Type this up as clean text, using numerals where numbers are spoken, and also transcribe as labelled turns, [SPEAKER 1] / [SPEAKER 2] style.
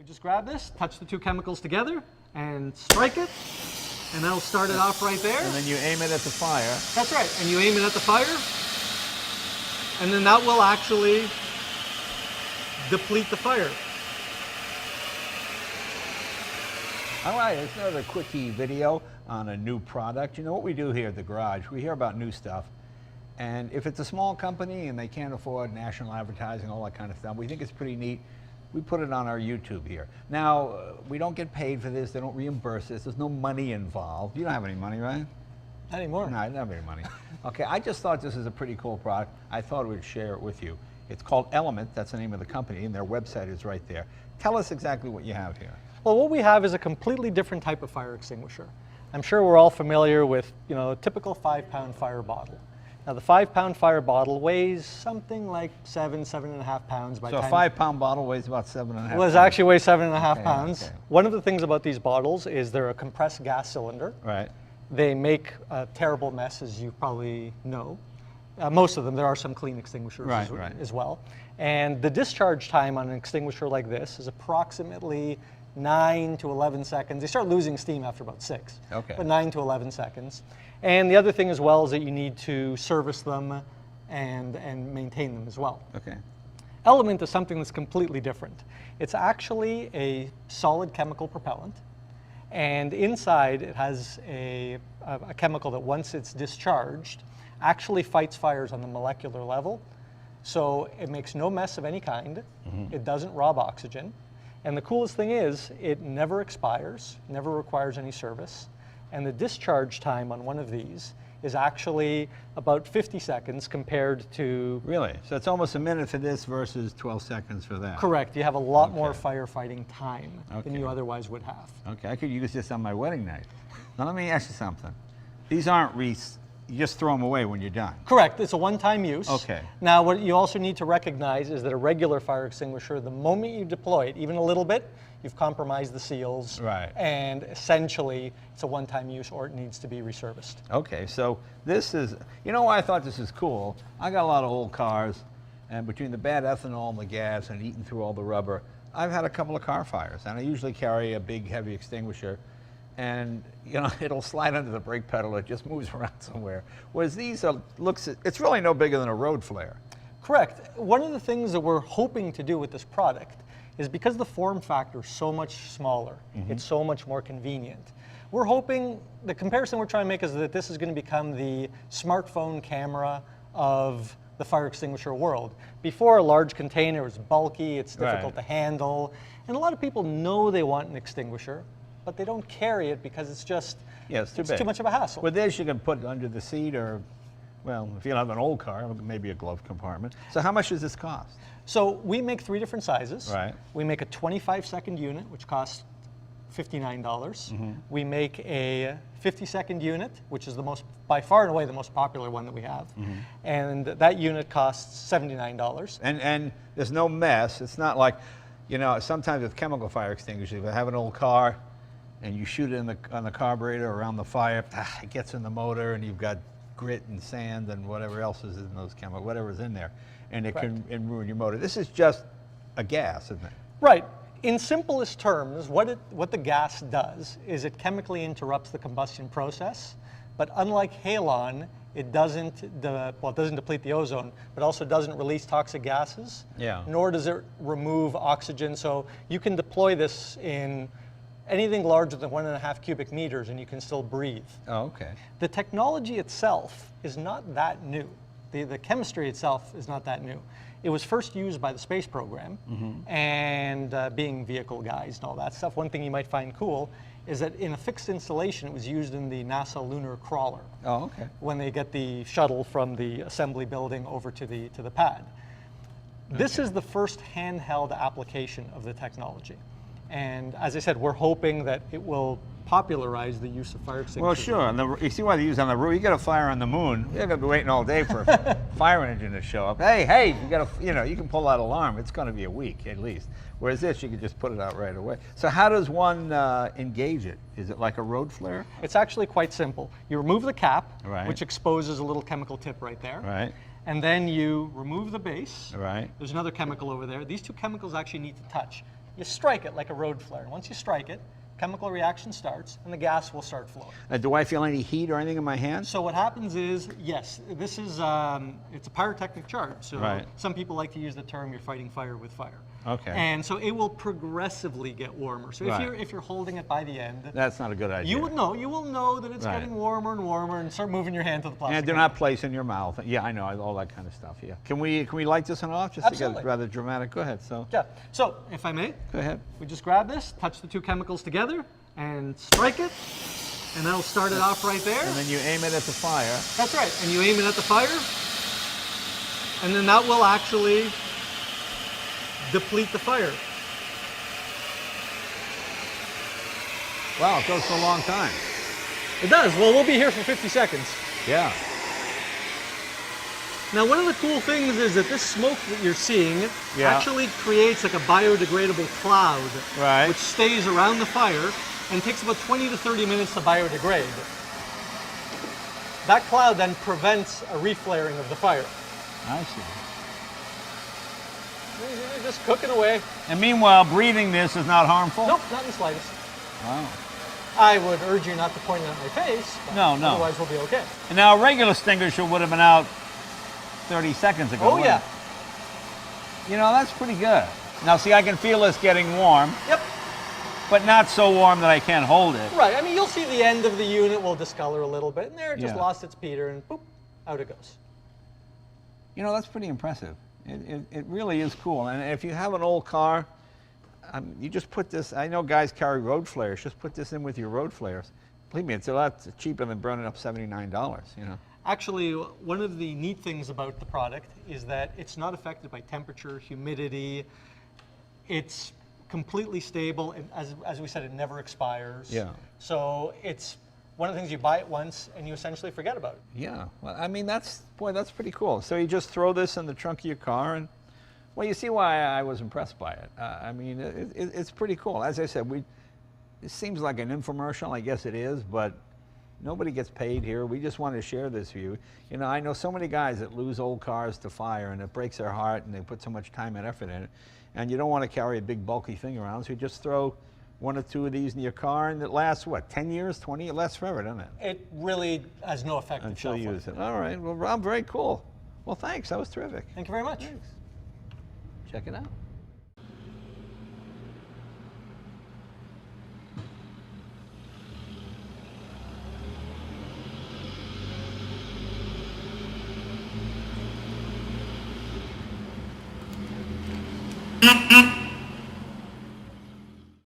[SPEAKER 1] just grab this, touch the two chemicals together, and strike it, and that'll start it off right there.
[SPEAKER 2] And then you aim it at the fire.
[SPEAKER 1] That's right, and you aim it at the fire, and then that will actually deplete the fire.
[SPEAKER 2] All right, it's another quickie video on a new product. You know what we do here at the garage? We hear about new stuff. And if it's a small company and they can't afford national advertising, all that kind of stuff, we think it's pretty neat. We put it on our YouTube here. Now, we don't get paid for this. They don't reimburse us. There's no money involved. You don't have any money, right?
[SPEAKER 1] Not anymore.
[SPEAKER 2] No, I don't have any money. Okay, I just thought this is a pretty cool product. I thought we'd share it with you. It's called Element. That's the name of the company, and their website is right there. Tell us exactly what you have here.
[SPEAKER 1] Well, what we have is a completely different type of fire extinguisher. I'm sure we're all familiar with, a typical 5-pound fire bottle. Now, the 5-pound fire bottle weighs something like 7.5 pounds by the time.
[SPEAKER 2] So a 5-pound bottle weighs about 7.5 pounds.
[SPEAKER 1] Well, it actually weighs 7.5 pounds.
[SPEAKER 2] Okay.
[SPEAKER 1] One of the things about these bottles is they're a compressed gas cylinder.
[SPEAKER 2] Right.
[SPEAKER 1] They make a terrible mess, as you probably know. Most of them. There are some clean extinguishers as well. And the discharge time on an extinguisher like this is approximately 9 to 11 seconds. They start losing steam after about 6, but 9 to 11 seconds. And the other thing as well is that you need to service them and maintain them as well.
[SPEAKER 2] Okay.
[SPEAKER 1] Element is something that's completely different. It's actually a solid chemical propellant, and inside it has a chemical that once it's discharged actually fights fires on the molecular level. So it makes no mess of any kind. It doesn't rob oxygen. And the coolest thing is it never expires, never requires any service. And the discharge time on one of these is actually about 50 seconds compared to...
[SPEAKER 2] Really? So it's almost a minute for this versus 12 seconds for that.
[SPEAKER 1] Correct. You have a lot more firefighting time than you otherwise would have.
[SPEAKER 2] Okay, I could use this on my wedding night. Now let me ask you something. These aren't wreaths. You just throw them away when you're done.
[SPEAKER 1] Correct. It's a one-time use.
[SPEAKER 2] Okay.
[SPEAKER 1] Now, what you also need to recognize is that a regular fire extinguisher, the moment you deploy it, even a little bit, you've compromised the seals.
[SPEAKER 2] Right.
[SPEAKER 1] And essentially, it's a one-time use or it needs to be reserviced.
[SPEAKER 2] Okay, so this is, you know why I thought this is cool? I got a lot of old cars, and between the bad ethanol and the gas and eating through all the rubber, I've had a couple of car fires, and I usually carry a big, heavy extinguisher. And it'll slide under the brake pedal. It just moves around somewhere. Whereas these it's really no bigger than a road flare.
[SPEAKER 1] Correct. One of the things that we're hoping to do with this product is because the form factor is so much smaller, it's so much more convenient. We're hoping, the comparison we're trying to make is that this is going to become the smartphone camera of the fire extinguisher world. Before, a large container was bulky, it's difficult to handle, and a lot of people know they want an extinguisher, but they don't carry it because it's just it's too much of a hassle.
[SPEAKER 2] With this, you can put it under the seat, or, well, if you have an old car, maybe a glove compartment. So how much does this cost?
[SPEAKER 1] So we make 3 different sizes.
[SPEAKER 2] Right.
[SPEAKER 1] We make a 25-second unit, which costs $59. We make a 50-second unit, which is by far and away the most popular one that we have. And that unit costs $79.
[SPEAKER 2] And there's no mess. It's not like, sometimes with chemical fire extinguishers, if you have an old car, and you shoot it on the carburetor around the fire, it gets in the motor, and you've got grit and sand and whatever else is in those chemicals, whatever's in there, and it can ruin your motor. This is just a gas, isn't it?
[SPEAKER 1] Right. In simplest terms, what the gas does is it chemically interrupts the combustion process, but unlike halon, it doesn't deplete the ozone, but also doesn't release toxic gases, nor does it remove oxygen. So you can deploy this in anything larger than 1.5 cubic meters and you can still breathe.
[SPEAKER 2] Oh, okay.
[SPEAKER 1] The technology itself is not that new. The chemistry itself is not that new. It was first used by the space program, and being vehicle guys and all that stuff, one thing you might find cool is that in a fixed installation, it was used in the NASA lunar crawler.
[SPEAKER 2] Oh, okay.
[SPEAKER 1] When they get the shuttle from the assembly building over to the pad. This is the first handheld application of the technology. And as I said, we're hoping that it will popularize the use of fire extinguishers.
[SPEAKER 2] Well, sure. You see why they use on the roof. You get a fire on the moon, you're going to be waiting all day for a fire engine to show up. Hey, you can pull that alarm. It's going to be a week at least. Whereas this, you can just put it out right away. So how does one engage it? Is it like a road flare?
[SPEAKER 1] It's actually quite simple. You remove the cap,
[SPEAKER 2] Right.
[SPEAKER 1] which exposes a little chemical tip right there.
[SPEAKER 2] Right.
[SPEAKER 1] And then you remove the base.
[SPEAKER 2] Right.
[SPEAKER 1] There's another chemical over there. These two chemicals actually need to touch. you strike it like a road flare. Once you strike it, chemical reaction starts and the gas will start flowing.
[SPEAKER 2] Do I feel any heat or anything in my hands?
[SPEAKER 1] So what happens is, yes, this is, it's a pyrotechnic charge. So
[SPEAKER 2] Right.
[SPEAKER 1] some people like to use the term you're fighting fire with fire.
[SPEAKER 2] Okay.
[SPEAKER 1] And so it will progressively get warmer. So
[SPEAKER 2] Right.
[SPEAKER 1] if you're holding it by the end,
[SPEAKER 2] That's not a good idea.
[SPEAKER 1] you will know that it's
[SPEAKER 2] Right.
[SPEAKER 1] getting warmer and warmer, and start moving your hand to the plastic.
[SPEAKER 2] And do not place in your mouth. Yeah, I know, all that kind of stuff, yeah. Can we light this one off just to
[SPEAKER 1] Absolutely.
[SPEAKER 2] get rather dramatic? Go ahead,
[SPEAKER 1] Yeah. So if I may,
[SPEAKER 2] Go ahead.
[SPEAKER 1] we just grab this, touch the two chemicals together, and strike it, and that'll start it off right there.
[SPEAKER 2] And then you aim it at the fire.
[SPEAKER 1] That's right, and you aim it at the fire, and then that will actually deplete the fire.
[SPEAKER 2] Wow, it goes for a long time.
[SPEAKER 1] It does. Well, we'll be here for 50 seconds.
[SPEAKER 2] Yeah.
[SPEAKER 1] Now, one of the cool things is that this smoke that you're seeing
[SPEAKER 2] Yeah.
[SPEAKER 1] actually creates like a biodegradable cloud,
[SPEAKER 2] Right.
[SPEAKER 1] which stays around the fire and takes about 20 to 30 minutes to biodegrade. That cloud then prevents a reflaring of the fire.
[SPEAKER 2] I see.
[SPEAKER 1] You're just cooking away.
[SPEAKER 2] And meanwhile, breathing this is not harmful?
[SPEAKER 1] Nope, not in the slightest.
[SPEAKER 2] Wow.
[SPEAKER 1] I would urge you not to point it at my face. But
[SPEAKER 2] No, no.
[SPEAKER 1] Otherwise, we'll be okay.
[SPEAKER 2] And now a regular extinguisher would have been out 30 seconds ago.
[SPEAKER 1] Oh,
[SPEAKER 2] wouldn't
[SPEAKER 1] yeah.
[SPEAKER 2] it? You know, that's pretty good. Now, see, I can feel this getting warm,
[SPEAKER 1] Yep.
[SPEAKER 2] but not so warm that I can't hold it.
[SPEAKER 1] Right. I mean, you'll see the end of the unit will discolor a little bit, and there it just
[SPEAKER 2] Yeah.
[SPEAKER 1] lost its Peter, and boop, out it goes.
[SPEAKER 2] You know, that's pretty impressive. It really is cool. And if you have an old car, you just put this, I know guys carry road flares, just put this in with your road flares. Believe me, it's a lot cheaper than burning up $79, you know.
[SPEAKER 1] Actually, one of the neat things about the product is that it's not affected by temperature, humidity. It's completely stable, and as we said, it never expires.
[SPEAKER 2] Yeah.
[SPEAKER 1] So it's one of the things you buy it once and you essentially forget about it.
[SPEAKER 2] Yeah, well, I mean, that's pretty cool. So you just throw this in the trunk of your car and, well, you see why I was impressed by it. I mean, it's pretty cool. As I said, it seems like an infomercial, I guess it is, but nobody gets paid here. We just want to share this with you. You know, I know so many guys that lose old cars to fire, and it breaks their heart, and they put so much time and effort in it. And you don't want to carry a big bulky thing around, so you just throw one or two of these in your car, and it lasts, what, 10 years, 20? It lasts forever, doesn't it?
[SPEAKER 1] It really has no effect
[SPEAKER 2] Until you
[SPEAKER 1] itself.
[SPEAKER 2] use it. All right, well, Rob, very cool. Well, thanks, that was terrific.
[SPEAKER 1] Thank you very much.
[SPEAKER 2] Thanks. Check it out.
[SPEAKER 3] Mm-hmm.